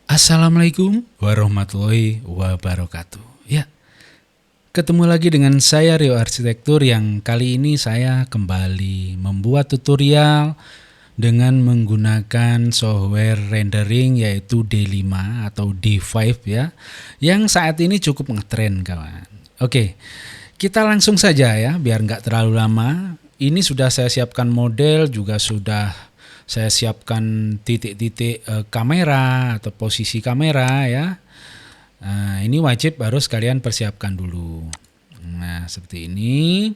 Assalamualaikum warahmatullahi wabarakatuh. Ya, ketemu lagi dengan saya Rio Arsitektur yang kali ini saya kembali membuat tutorial dengan menggunakan software rendering yaitu D5 atau D5 ya, yang saat ini cukup ngetren kawan. Oke, kita langsung saja ya biar nggak terlalu lama. Ini sudah saya siapkan model, juga sudah saya siapkan titik-titik kamera atau posisi kamera ya. Nah, ini wajib harus kalian persiapkan dulu. Nah, seperti ini.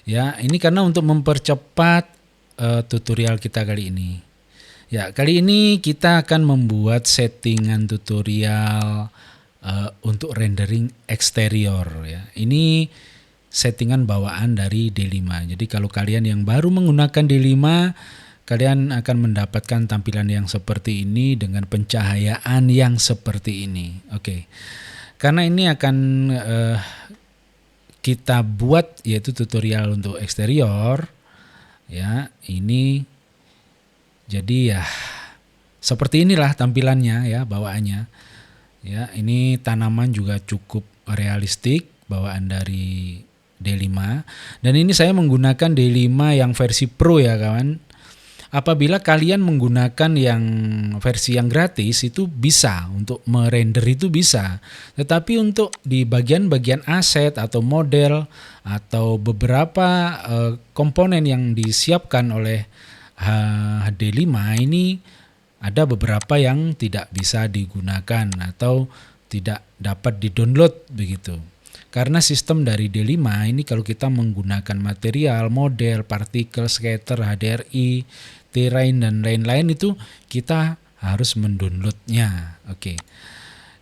Ya, ini karena untuk mempercepat tutorial kita kali ini. Ya, kali ini kita akan membuat settingan tutorial untuk rendering eksterior ya. Ini settingan bawaan dari D5. Jadi kalau kalian yang baru menggunakan D5, kalian akan mendapatkan tampilan yang seperti ini dengan pencahayaan yang seperti ini. Oke. Karena ini akan kita buat yaitu tutorial untuk eksterior ya. Ini jadi ya seperti inilah tampilannya ya, bawaannya. Ya, ini tanaman juga cukup realistik bawaan dari D5 dan ini saya menggunakan D5 yang versi Pro ya kawan. Apabila kalian menggunakan yang versi yang gratis itu bisa untuk merender itu bisa. Tetapi untuk di bagian-bagian aset atau model atau beberapa komponen yang disiapkan oleh HD5 ini ada beberapa yang tidak bisa digunakan atau tidak dapat di-download begitu. Karena sistem dari D5 ini kalau kita menggunakan material, model, partikel, scatter, HDRI, terrain dan lain-lain itu kita harus mendownloadnya. Oke.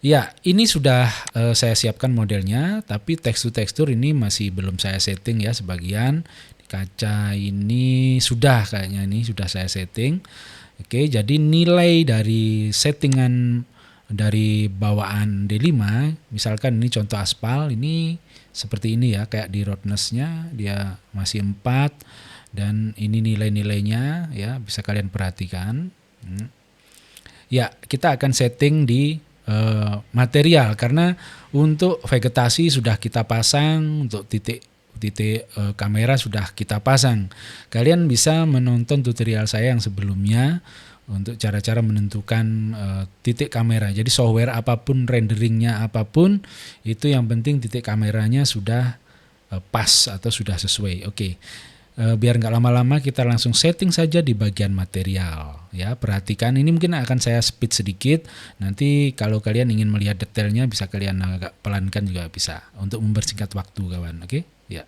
Ya, ini sudah saya siapkan modelnya, tapi tekstur-tekstur ini masih belum saya setting ya sebagian. Kaca ini sudah kayaknya ini sudah saya setting. Oke, jadi nilai dari settingan dari bawaan D5, misalkan ini contoh aspal, ini seperti ini ya, kayak di roughness-nya dia masih 4 dan ini nilai-nilainya ya, bisa kalian perhatikan. Ya, kita akan setting di material karena untuk vegetasi sudah kita pasang, untuk titik kamera sudah kita pasang. Kalian bisa menonton tutorial saya yang sebelumnya untuk cara-cara menentukan titik kamera. Jadi software apapun, renderingnya apapun, itu yang penting titik kameranya sudah pas atau sudah sesuai. Oke. Biar nggak lama-lama kita langsung setting saja di bagian material ya. Perhatikan ini mungkin akan saya speed sedikit, nanti kalau kalian ingin melihat detailnya bisa kalian agak pelankan juga bisa untuk mempersingkat waktu kawan. Oke ya.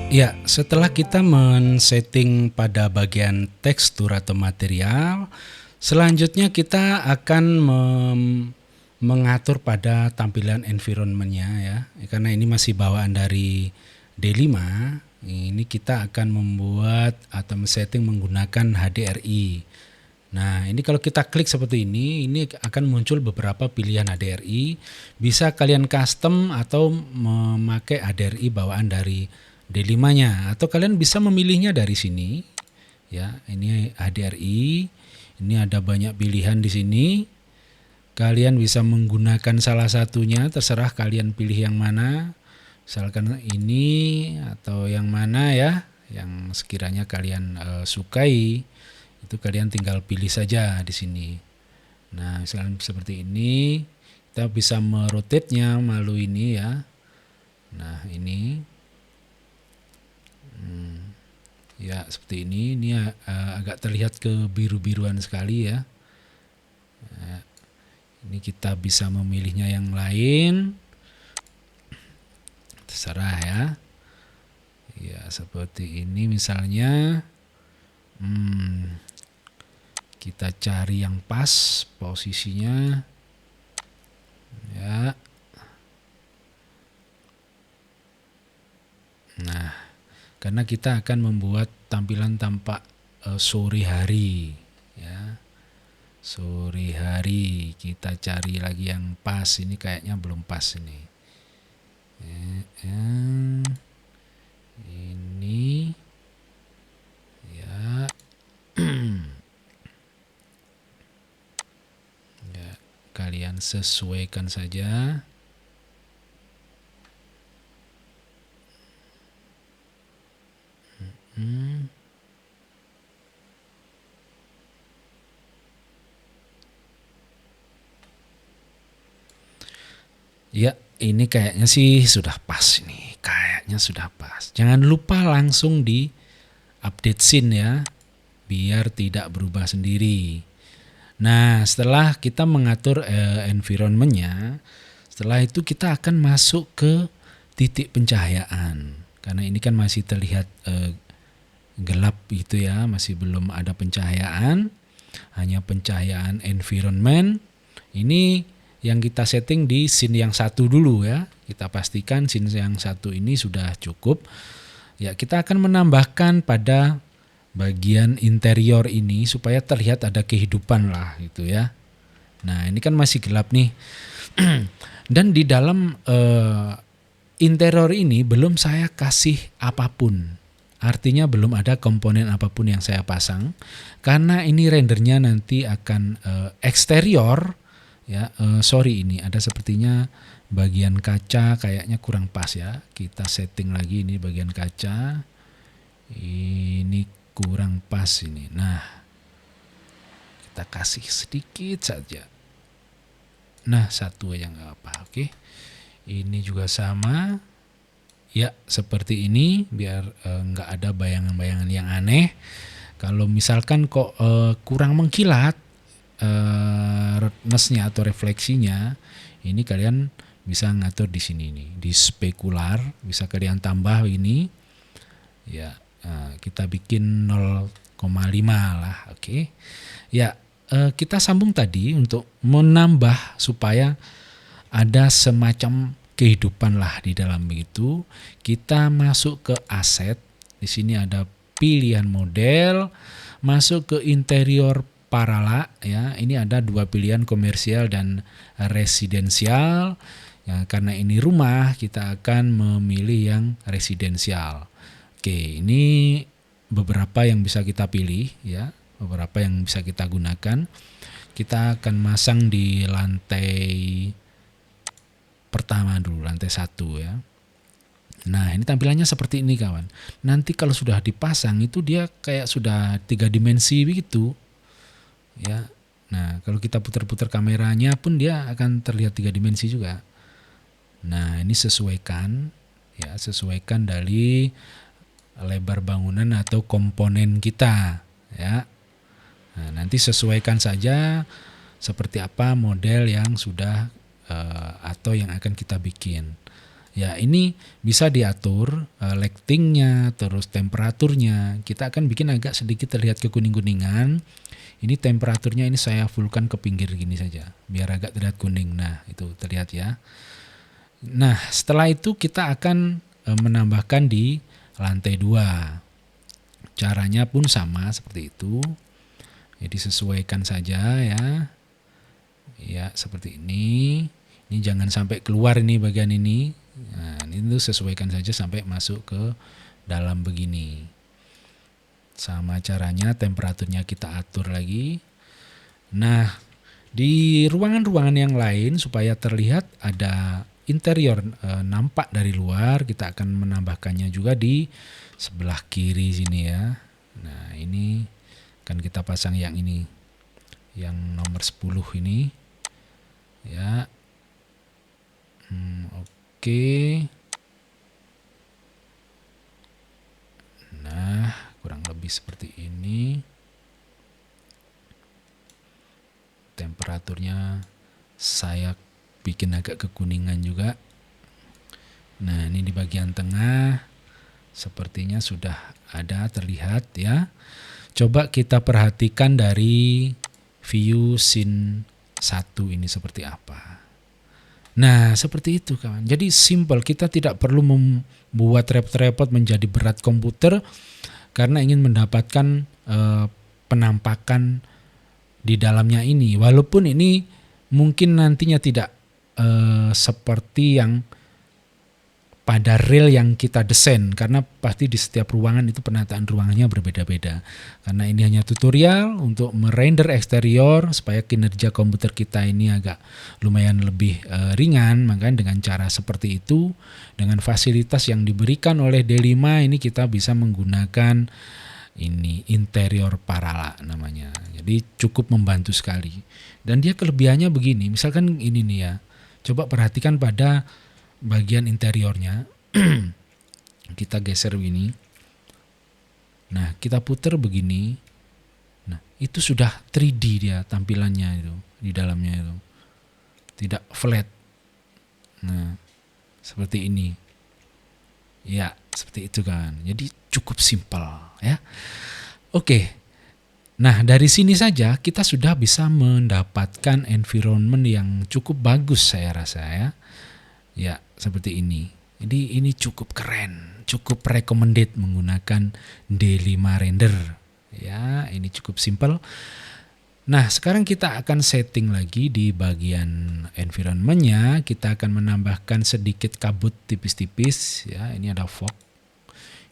Ya, setelah kita men-setting pada bagian tekstur atau material, selanjutnya kita akan mengatur pada tampilan environment-nya ya. Karena ini masih bawaan dari D5, ini kita akan membuat atau men-setting menggunakan HDRI. Nah, ini kalau kita klik seperti ini akan muncul beberapa pilihan HDRI. Bisa kalian custom atau memakai HDRI bawaan dari D5-nya, atau kalian bisa memilihnya dari sini. Ya, ini HDRI. Ini ada banyak pilihan di sini. Kalian bisa menggunakan salah satunya, terserah kalian pilih yang mana. Misalkan ini atau yang mana ya, yang sekiranya kalian sukai. Itu kalian tinggal pilih saja di sini. Nah, misalnya seperti ini, kita bisa merotate-nya melalui ini ya. Nah, ini ya seperti ini agak terlihat kebiru-biruan sekali ya. Nah, ini kita bisa memilihnya yang lain, terserah ya. Ya seperti ini misalnya. Kita cari yang pas posisinya ya. Nah, karena kita akan membuat tampilan tampak sore hari ya. Sore hari, kita cari lagi yang pas. Ini kayaknya belum pas ini. Ini ya. Ya, kalian sesuaikan saja. Ya, ini kayaknya sih sudah pas nih. Kayaknya sudah pas. Jangan lupa langsung di update scene ya, biar tidak berubah sendiri. Nah, setelah kita mengatur environment-nya, setelah itu kita akan masuk ke titik pencahayaan. Karena ini kan masih terlihat gelap gitu ya, masih belum ada pencahayaan, hanya pencahayaan environment. Ini yang kita setting di scene yang satu dulu ya. Kita pastikan scene yang satu ini sudah cukup. Ya, kita akan menambahkan pada bagian interior ini supaya terlihat ada kehidupan lah gitu ya. Nah, ini kan masih gelap nih. Dan di dalam interior ini belum saya kasih apapun. Artinya belum ada komponen apapun yang saya pasang. Karena ini rendernya nanti akan eksterior. Ya, ini ada sepertinya bagian kaca kayaknya kurang pas ya. Kita setting lagi ini bagian kaca. Ini kurang pas ini. Nah, kita kasih sedikit saja. Nah, satu aja nggak apa. Oke. Ini juga sama. Ya, seperti ini biar nggak ada bayangan-bayangan yang aneh. Kalau misalkan kok kurang mengkilat, redness-nya atau refleksinya, ini kalian bisa ngatur di sini nih, di spekular bisa kalian tambah ini ya. Kita bikin 0,5 lah, oke. Ya, kita sambung tadi untuk menambah supaya ada semacam kehidupan lah di dalam itu. Kita masuk ke aset, di sini ada pilihan model, masuk ke interior parala ya. Ini ada dua pilihan, komersial dan residensial. Ya, karena ini rumah, kita akan memilih yang residensial. Oke, ini beberapa yang bisa kita pilih ya, beberapa yang bisa kita gunakan. Kita akan masang di lantai pertama dulu, lantai 1 ya. Nah, ini tampilannya seperti ini kawan. Nanti kalau sudah dipasang itu dia kayak sudah 3 dimensi begitu. Ya. Nah, kalau kita putar-putar kameranya pun dia akan terlihat 3 dimensi juga. Nah, ini sesuaikan ya, sesuaikan dari lebar bangunan atau komponen kita ya. Nah, nanti sesuaikan saja seperti apa model yang sudah atau yang akan kita bikin. Ya, ini bisa diatur lightingnya, terus temperaturnya. Kita akan bikin agak sedikit terlihat kekuning-kuningan. Ini temperaturnya ini saya fullkan ke pinggir gini saja, biar agak terlihat kuning. Nah, itu terlihat ya. Nah, setelah itu kita akan menambahkan di lantai 2. Caranya pun sama seperti itu. Jadi sesuaikan saja ya. Ya, seperti ini. Ini jangan sampai keluar ini bagian ini. Nah, ini sesuaikan saja sampai masuk ke dalam begini. Sama caranya, temperaturnya kita atur lagi. Nah, di ruangan-ruangan yang lain supaya terlihat ada interior nampak dari luar, kita akan menambahkannya juga di sebelah kiri sini ya. Nah, ini kan kita pasang yang ini, yang nomor 10 ini ya. Oke. Nah, kurang lebih seperti ini. Temperaturnya saya bikin agak kekuningan juga. Nah, ini di bagian tengah sepertinya sudah ada terlihat ya. Coba kita perhatikan dari view scene 1 ini seperti apa. Nah, seperti itu kawan. Jadi simple, kita tidak perlu membuat repot-repot menjadi berat komputer karena ingin mendapatkan penampakan di dalamnya ini. Walaupun ini mungkin nantinya tidak seperti yang pada real yang kita desain, karena pasti di setiap ruangan itu penataan ruangannya berbeda-beda. Karena ini hanya tutorial untuk merender eksterior supaya kinerja komputer kita ini agak lumayan lebih ringan. Makanya dengan cara seperti itu, dengan fasilitas yang diberikan oleh D5 ini kita bisa menggunakan ini interior parala namanya. Jadi cukup membantu sekali. Dan dia kelebihannya begini, misalkan ini nih ya. Coba perhatikan pada bagian interiornya. Kita geser begini. Nah, kita putar begini. Nah, itu sudah 3D dia tampilannya itu di dalamnya itu. Tidak flat. Nah, seperti ini. Ya, seperti itu kan. Jadi cukup simpel ya. Oke. Nah, dari sini saja kita sudah bisa mendapatkan environment yang cukup bagus saya rasa ya. Ya, seperti ini. Jadi ini cukup keren, cukup recommended menggunakan D5 render. Ya, ini cukup simple. Nah, sekarang kita akan setting lagi di bagian environment-nya. Kita akan menambahkan sedikit kabut tipis-tipis ya. Ini ada fog.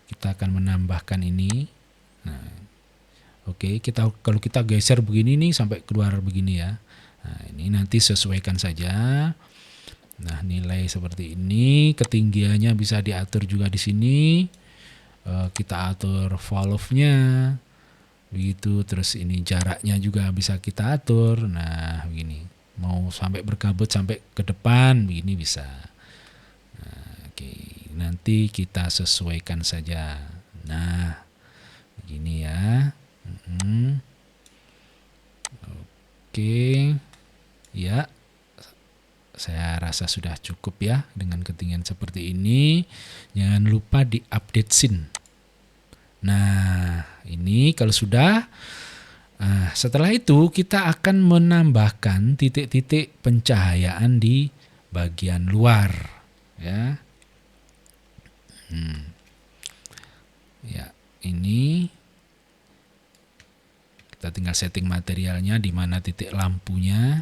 Kita akan menambahkan ini. Nah, oke, kalau kita geser begini nih sampai keluar begini ya. Nah, ini nanti sesuaikan saja. Nah, nilai seperti ini, ketinggiannya bisa diatur juga di sini. Kita atur valve-nya. Begitu, terus ini jaraknya juga bisa kita atur. Nah, begini. Mau sampai berkabut sampai ke depan, begini bisa. Nah, oke, nanti kita sesuaikan saja. Nah, begini ya. Oke. Ya. Saya rasa sudah cukup ya dengan ketinggian seperti ini. Jangan lupa di-update scene. Nah, ini kalau sudah, setelah itu kita akan menambahkan titik-titik pencahayaan di bagian luar. Ya, ya ini kita tinggal setting materialnya di mana titik lampunya.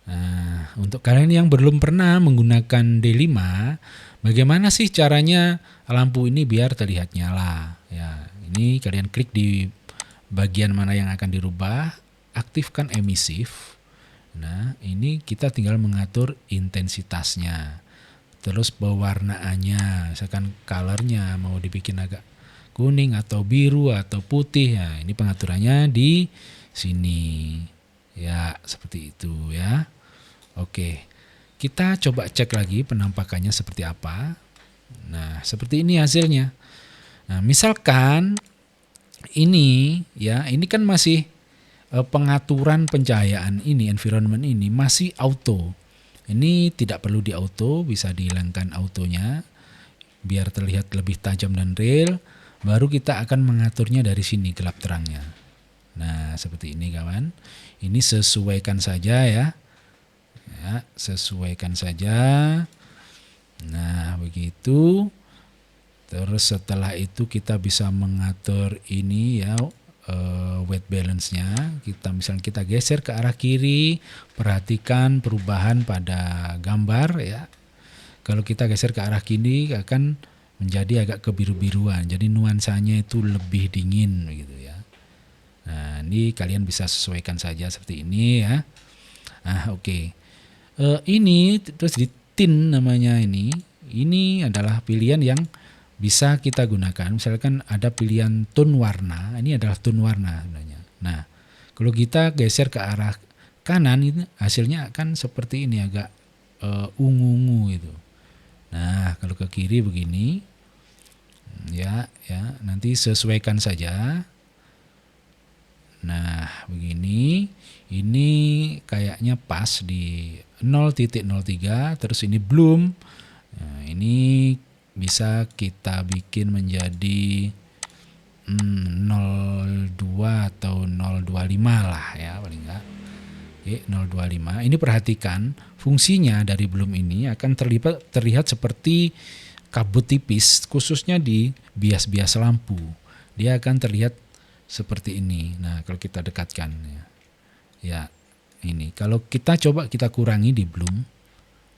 Nah, untuk kalian yang belum pernah menggunakan D5, bagaimana sih caranya lampu ini biar terlihat nyala? Ya, ini kalian klik di bagian mana yang akan dirubah, aktifkan emisif. Nah, ini kita tinggal mengatur intensitasnya. Terus pewarnaannya, misalkan colornya mau dibikin agak kuning atau biru atau putih. Ya, ini pengaturannya di sini. Ya, seperti itu ya. Oke, kita coba cek lagi penampakannya seperti apa. Nah, seperti ini hasilnya. Nah, misalkan ini ya, ini kan masih pengaturan pencahayaan ini, environment ini masih auto. Ini tidak perlu di auto, bisa dihilangkan autonya biar terlihat lebih tajam dan real. Baru kita akan mengaturnya dari sini gelap terangnya. Nah, seperti ini kawan. Ini sesuaikan saja ya. Ya, sesuaikan saja. Nah, begitu. Terus setelah itu kita bisa mengatur ini ya, weight balance-nya. Misalnya kita geser ke arah kiri, perhatikan perubahan pada gambar ya. Kalau kita geser ke arah kiri akan menjadi agak kebiru-biruan. Jadi nuansanya itu lebih dingin gitu ya. Nah, ini kalian bisa sesuaikan saja seperti ini ya. Nah, oke. Ini terus di tint namanya ini. Ini adalah pilihan yang bisa kita gunakan. Misalkan ada pilihan tone warna. Ini adalah tone warna sebenarnya. Nah, kalau kita geser ke arah kanan itu hasilnya akan seperti ini, agak ungu-ungu itu. Nah, kalau ke kiri begini, ya, nanti sesuaikan saja. Nah, begini, ini kayaknya pas di 0.03, terus ini belum. Nah, ini bisa kita bikin menjadi 02 atau 025 lah ya, paling enggak. Oke, 025. Ini perhatikan fungsinya dari belum ini akan terlihat seperti kabut tipis, khususnya di bias-bias lampu. Dia akan terlihat seperti ini. Nah, kalau kita dekatkan ya ini. Kalau kita coba kita kurangi di belum.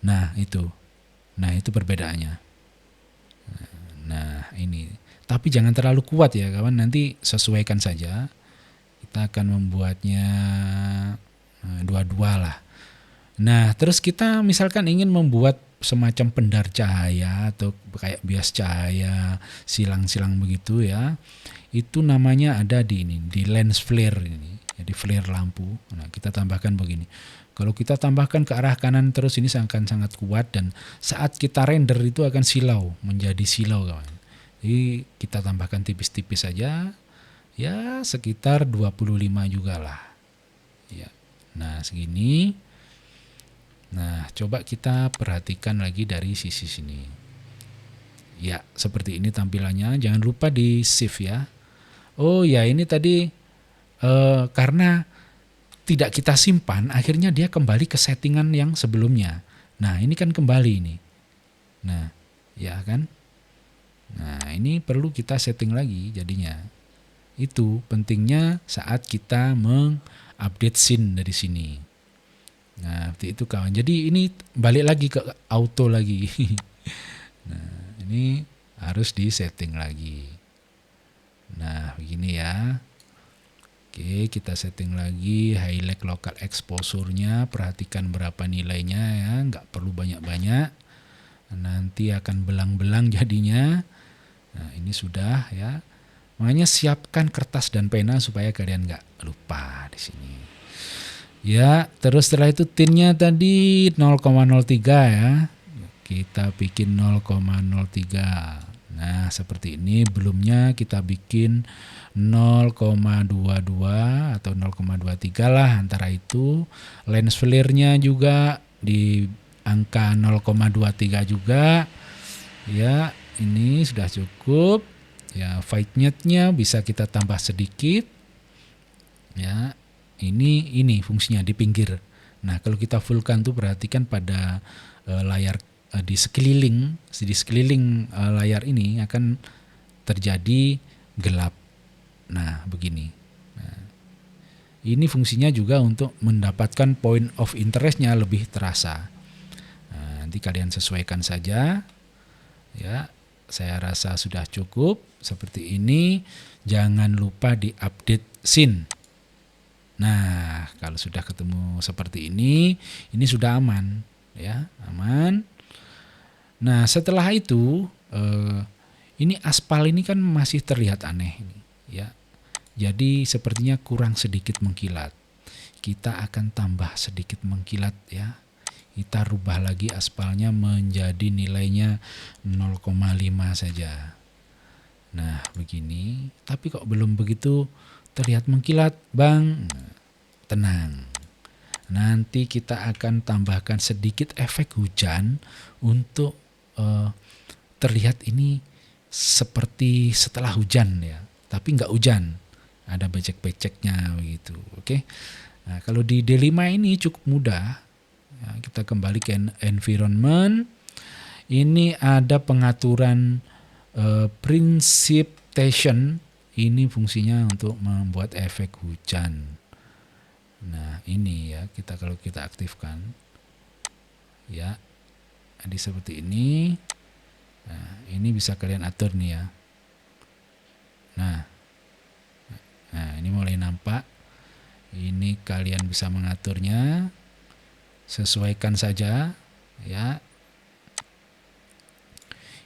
Nah, itu perbedaannya. Nah, ini. Tapi jangan terlalu kuat ya kawan, nanti sesuaikan saja. Kita akan membuatnya dua-dua lah. Nah, terus kita misalkan ingin membuat semacam pendar cahaya atau kayak bias cahaya, silang-silang begitu ya. Itu namanya ada di lens flare ini, jadi flare lampu. Nah, kita tambahkan begini. Kalau kita tambahkan ke arah kanan terus ini akan sangat kuat dan saat kita render itu akan silau, menjadi silau kawan. Jadi kita tambahkan tipis-tipis saja. Ya, sekitar 25 juga lah. Ya. Nah, segini. Nah, coba kita perhatikan lagi dari sisi sini. Ya, seperti ini tampilannya. Jangan lupa di save ya. Oh ya, ini tadi karena tidak kita simpan, akhirnya dia kembali ke settingan yang sebelumnya. Nah, ini kan kembali ini. Nah, ya kan? Nah, ini perlu kita setting lagi jadinya. Itu pentingnya saat kita mengupdate scene dari sini. Nah, seperti itu kawan. Jadi ini balik lagi ke auto lagi. Nah, ini harus di setting lagi. Nah, begini ya. Oke, kita setting lagi highlight local exposure-nya, perhatikan berapa nilainya ya, nggak perlu banyak-banyak. Nanti akan belang-belang jadinya. Nah, ini sudah ya. Makanya siapkan kertas dan pena supaya kalian nggak lupa di sini. Ya, terus setelah itu tintnya tadi 0,03 ya. Kita bikin 0,03. Nah, seperti ini. Belumnya kita bikin 0,22 atau 0,23 lah antara itu. Lens flare-nya juga di angka 0,23 juga. Ya, ini sudah cukup. Ya, vignette-nya bisa kita tambah sedikit. Ya, ini fungsinya di pinggir. Nah, kalau kita fullkan tuh perhatikan pada layar di sekeliling layar ini akan terjadi gelap. Nah, begini. Nah, ini fungsinya juga untuk mendapatkan point of interest-nya lebih terasa. Nah, nanti kalian sesuaikan saja. Ya, saya rasa sudah cukup seperti ini. Jangan lupa di-update scene. Nah, kalau sudah ketemu seperti ini sudah aman, ya, aman. Nah, setelah itu ini aspal ini kan masih terlihat aneh, ya. Jadi sepertinya kurang sedikit mengkilat. Kita akan tambah sedikit mengkilat, ya. Kita rubah lagi aspalnya menjadi nilainya 0,5 saja. Nah, begini. Tapi kok belum begitu terlihat mengkilat, Bang? Tenang. Nanti kita akan tambahkan sedikit efek hujan untuk terlihat ini seperti setelah hujan ya, tapi nggak hujan, ada becek-beceknya begitu. Oke. Nah, kalau di D5 ini cukup mudah. Ya, kita kembali ke environment. Ini ada pengaturan precipitation. Ini fungsinya untuk membuat efek hujan. Nah, ini ya, kalau kita aktifkan. Ya. Jadi seperti ini. Nah, ini bisa kalian atur nih ya. Nah, ini mulai nampak. Ini kalian bisa mengaturnya. Sesuaikan saja ya.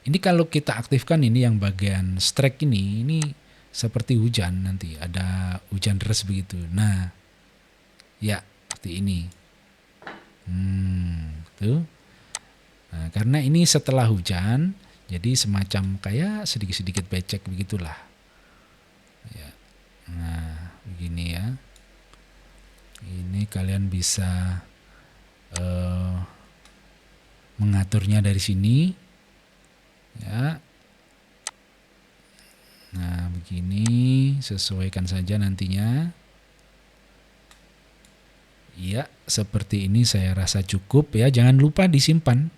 Ini kalau kita aktifkan ini yang bagian strike ini seperti hujan, nanti ada hujan deras begitu. Nah, ya seperti ini. Tuh. Nah, karena ini setelah hujan, jadi semacam kayak sedikit-sedikit becek begitulah. Ya. Nah, begini ya. Ini kalian bisa mengaturnya dari sini. Ya. Nah, begini, sesuaikan saja nantinya. Ya, seperti ini saya rasa cukup ya. Jangan lupa disimpan.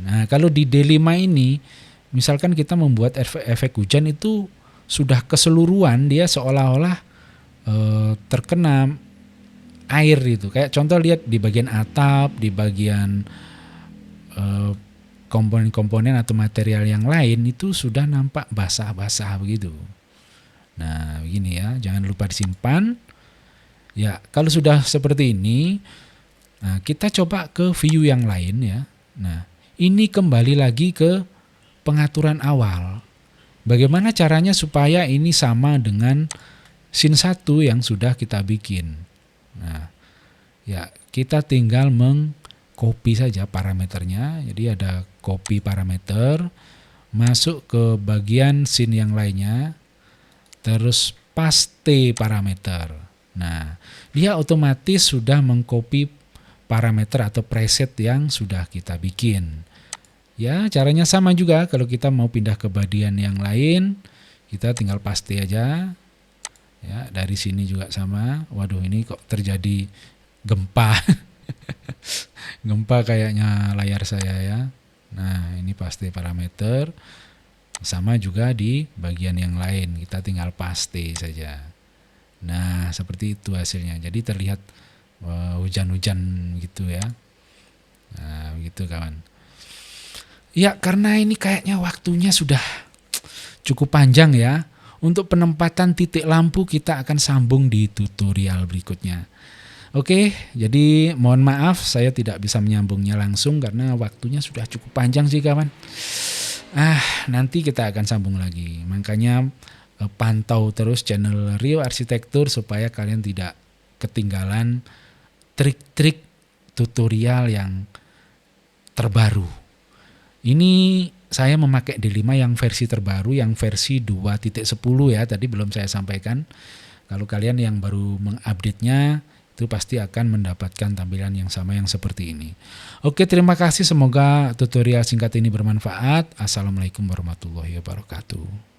Nah, kalau di D5 ini, misalkan kita membuat efek hujan itu sudah keseluruhan, dia seolah-olah terkena air itu. Kayak contoh lihat di bagian atap, di bagian komponen-komponen atau material yang lain itu sudah nampak basah-basah begitu. Nah, begini ya, jangan lupa disimpan. Ya, kalau sudah seperti ini, nah kita coba ke view yang lain ya. Nah, ini kembali lagi ke pengaturan awal. Bagaimana caranya supaya ini sama dengan scene 1 yang sudah kita bikin. Nah, ya kita tinggal mengcopy saja parameternya. Jadi ada copy parameter, masuk ke bagian scene yang lainnya, terus paste parameter. Nah, dia otomatis sudah mengcopy parameter atau preset yang sudah kita bikin. Ya, caranya sama juga. Kalau kita mau pindah ke bagian yang lain, kita tinggal paste aja. Ya, dari sini juga sama. Waduh, ini kok terjadi gempa. Gempa kayaknya layar saya ya. Nah, ini paste parameter. Sama juga di bagian yang lain. Kita tinggal paste saja. Nah, seperti itu hasilnya. Jadi terlihat hujan-hujan gitu ya. Nah, begitu kawan. Ya, karena ini kayaknya waktunya sudah cukup panjang ya. Untuk penempatan titik lampu kita akan sambung di tutorial berikutnya. Oke, jadi mohon maaf saya tidak bisa menyambungnya langsung karena waktunya sudah cukup panjang sih kawan. Nanti kita akan sambung lagi. Makanya pantau terus channel Rio Arsitektur supaya kalian tidak ketinggalan trik-trik tutorial yang terbaru. Ini saya memakai D5 yang versi terbaru, yang versi 2.10 ya, tadi belum saya sampaikan. Kalau kalian yang baru mengupdate-nya, itu pasti akan mendapatkan tampilan yang sama yang seperti ini. Oke, terima kasih. Semoga tutorial singkat ini bermanfaat. Assalamualaikum warahmatullahi wabarakatuh.